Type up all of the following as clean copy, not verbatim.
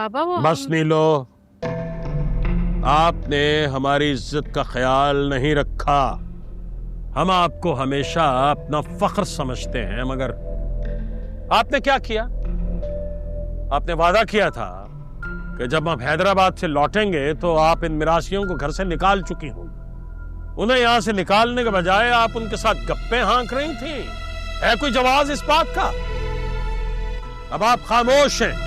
बाबा वो बस नीलो, आपने हमारी इज्जत का ख्याल नहीं रखा। हम आपको हमेशा अपना फख्र समझते हैं, मगर आपने क्या किया? आपने वादा किया था कि जब हम हैदराबाद से लौटेंगे तो आप इन मिरासियों को घर से निकाल चुकी होंगी। उन्हें यहां से निकालने के बजाय आप उनके साथ गप्पे हाँक रही थी। है कोई जवाब इस बात का? अब आप खामोश हैं।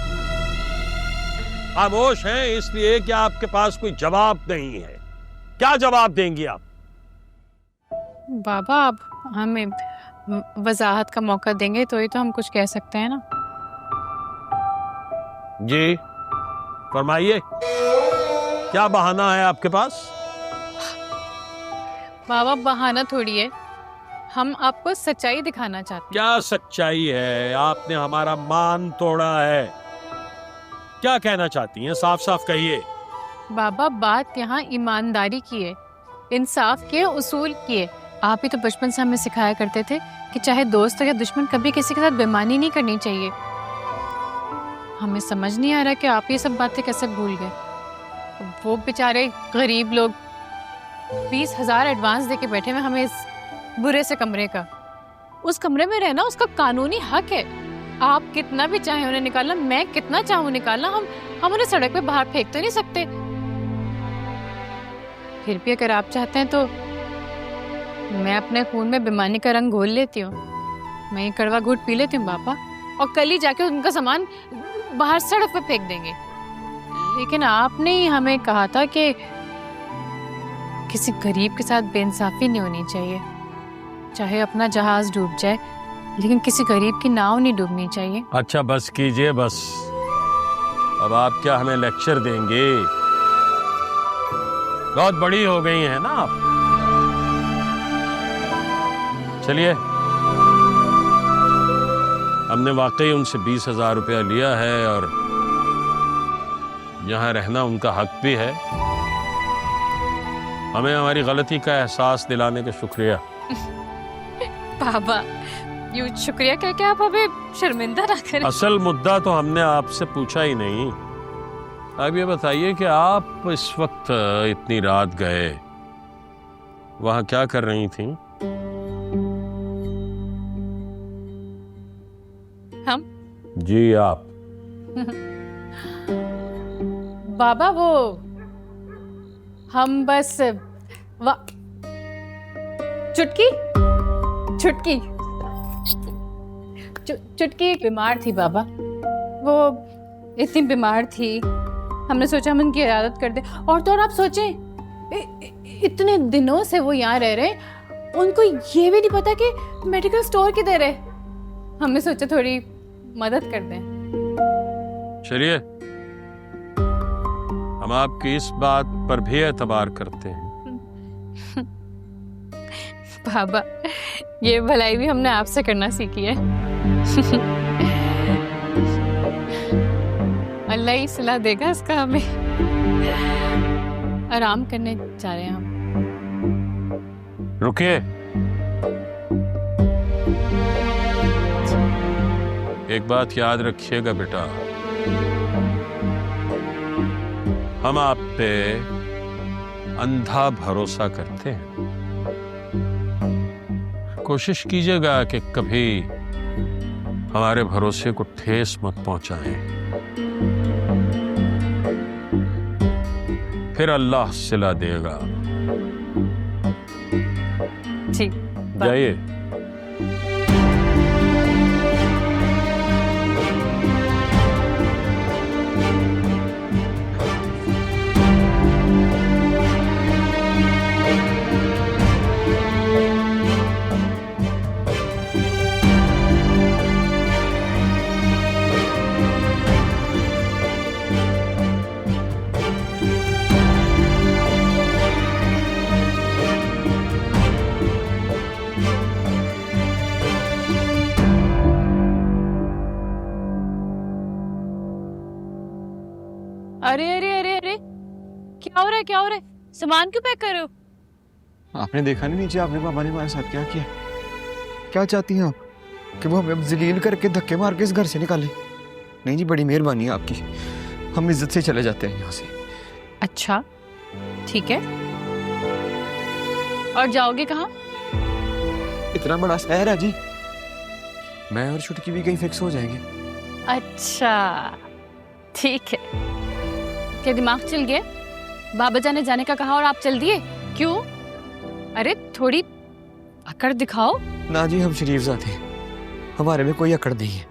खामोश हैं इसलिए कि आपके पास कोई जवाब नहीं है। क्या जवाब देंगी आप? बाबा आप हमें वजाहत का मौका देंगे तो ही तो हम कुछ कह सकते हैं ना। जी फरमाइए, क्या बहाना है आपके पास? बाबा बहाना थोड़ी है, हम आपको सच्चाई दिखाना चाहते हैं। क्या सच्चाई है? आपने हमारा मान तोड़ा है। क्या कहना चाहती हैं? साफ साफ कहिए। बाबा बात यहाँ ईमानदारी की है, इंसाफ की है, उसूल की है। आप ही तो बचपन से हमें सिखाया करते थे कि चाहे दोस्त हो या दुश्मन, कभी किसी के साथ बेईमानी नहीं करनी चाहिए। हमें समझ नहीं आ रहा कि आप ये सब बातें कैसे भूल गए। वो बेचारे गरीब लोग 20,000 एडवांस देके बैठे हुए हमें इस बुरे से कमरे का। उस कमरे में रहना उसका कानूनी हक है। आप कितना भी चाहे उन्हें निकालना, मैं कितना चाहूँ निकालना, हम उन्हें सड़क पे बाहर फेंक तो नहीं सकते। फिर भी अगर आप चाहते हैं तो मैं अपने खून में बेईमानी का रंग घोल लेती हूँ। मैं ये कड़वा घूंट पी लेती हूँ बाबा, और कल ही जाके उनका सामान बाहर सड़क पे फेंक देंगे। लेकिन आपने ही हमें कहा था कि किसी गरीब के साथ बेइंसाफी नहीं होनी चाहिए। चाहे अपना जहाज डूब जाए, लेकिन किसी गरीब की नाव नहीं डूबनी चाहिए। अच्छा बस कीजिए बस। अब आप क्या हमें लेक्चर देंगे? बहुत बड़ी हो गई हैं ना आप। चलिए, हमने वाकई उनसे 20,000 रुपया लिया है और यहाँ रहना उनका हक भी है। हमें हमारी गलती का एहसास दिलाने का शुक्रिया। बाबा यूं शुक्रिया कह के आप हमें शर्मिंदा ना करें। असल मुद्दा तो हमने आपसे पूछा ही नहीं। अब ये बताइए कि आप इस वक्त इतनी रात गए, वहां क्या कर रही थी? हम? जी आप। बाबा वो हम बस चुटकी चुटकी चुटकी बीमार थी बाबा। वो इतनी बीमार थी, हमने सोचा हम उनकी इयादत कर दें। और तो और आप सोचें इतने दिनों से वो यहाँ रह रहे, उनको ये भी नहीं पता कि मेडिकल स्टोर किधर है। हमने सोचा थोड़ी मदद कर दें। चलिए, हम आपकी इस बात पर भी एतबार करते हैं। बाबा ये भलाई भी हमने आपसे करना सीखी है। अल्लाह ही सलाह देगा इसका। हमें आराम करने जा रहे हैं हम। रुकिए, एक बात याद रखिएगा बेटा, हम आप पे अंधा भरोसा करते हैं। कोशिश कीजिएगा कि कभी हमारे भरोसे को ठेस मत पहुंचाएं। फिर अल्लाह सिला देगा। ठीक, जाइए। अरे अरे अरे अरे क्या हो रहा है, क्या हो रहा है? सामान क्यों पैक कर रहे हो? आपने देखा नहीं नीचे आपने पापा ने हमारे साथ क्या किया? क्या चाहती हैं आप कि वो हमें जलील करके धक्के मार के इस घर से निकाले? नहीं जी, बड़ी मेहरबानी है आपकी। हम इज्जत से चले जाते हैं यहाँ से। अच्छा ठीक है, और जाओगे कहाँ? इतना बड़ा शहर है जी, मैं और छुटकी भी कहीं फिक्स हो जाएंगे। अच्छा ठीक है। क्या दिमाग चल गया? बाबा जान ने जाने का कहा और आप चल दिए, क्यों? अरे थोड़ी अकड़ दिखाओ। ना जी, हम शरीफ जाते हैं, हमारे में कोई अकड़ नहीं है।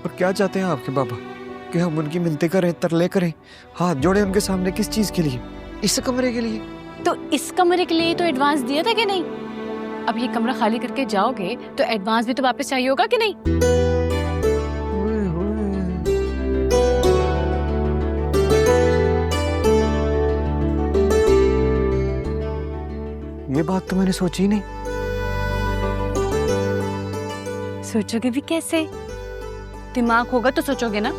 और क्या चाहते हैं आपके बाबा कि हम उनकी मिन्नतें करें, तरले करें, हाथ जोड़े उनके सामने? किस चीज के लिए? इस कमरे के लिए। तो इस कमरे के लिए तो एडवांस दिया था कि नहीं? अब ये कमरा खाली करके जाओगे तो एडवांस भी तो वापस चाहिए होगा कि नहीं? ये बात तो मैंने सोची ही नहीं। सोचोगे भी कैसे? दिमाग होगा तो सोचोगे ना।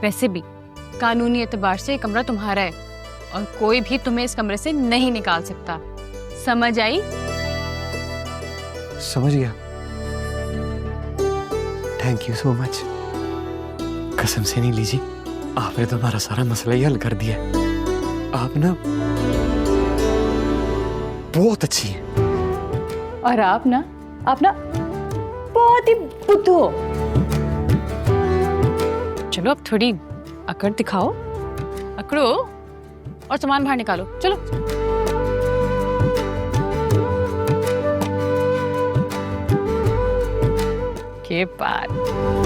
वैसे भी कानूनी एतबार से ये कमरा तुम्हारा है और कोई भी तुम्हें इस कमरे से नहीं निकाल सकता। समझ आई? समझ गया। Thank you so much. कसम से नहीं लीजिए, आपने तो हमारा सारा मसला ही हल कर दिया। आप ना बहुत अच्छी है। और आप ना बहुत ही बुद्धू हो। चलो अब थोड़ी अकड़ दिखाओ, अकड़ो और सामान बाहर निकालो। चलो के बात।